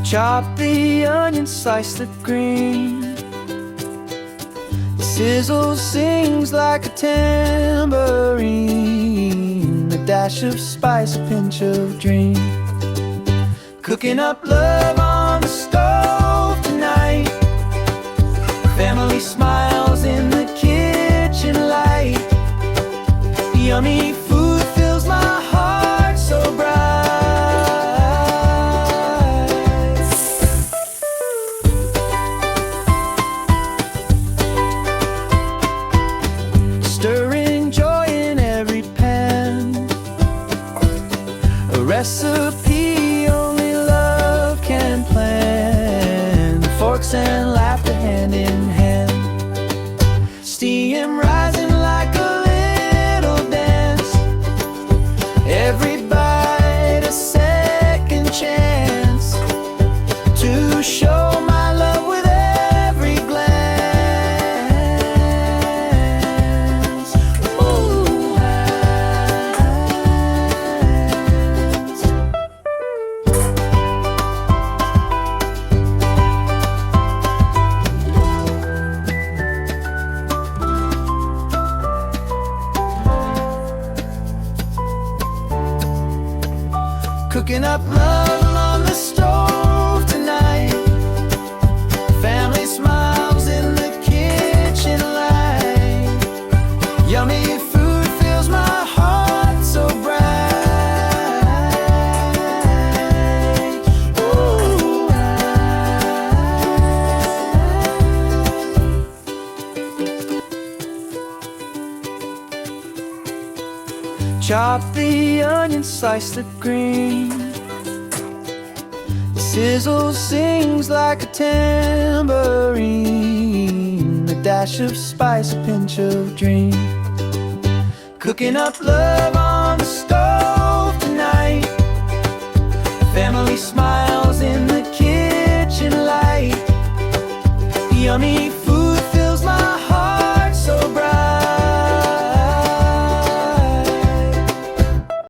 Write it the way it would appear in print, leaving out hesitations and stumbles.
Chop the onion, slice it green. The sizzle sings like a tambourine, a dash of spice, a pinch of dream. Cooking up love on the stove tonight. Family smiles in the kitchen light. Yummy food fills my heart so bright. Stirring joy in every pan, a recipe only love can plan. Forks and laughter hand in hand, steam rising like a little dance. Every bite a second chance to show my love with every glance. Ooh, cooking up love on the stove tonight. Family smiles in the kitchen light. Yummy food fills my heart so bright. Ooh, chop the onion, slice it green. The sizzle sings like a tambourine, a dash of spice, a pinch of dream. Cooking up love on the stove tonight. Family smiles in the kitchen light. Yummy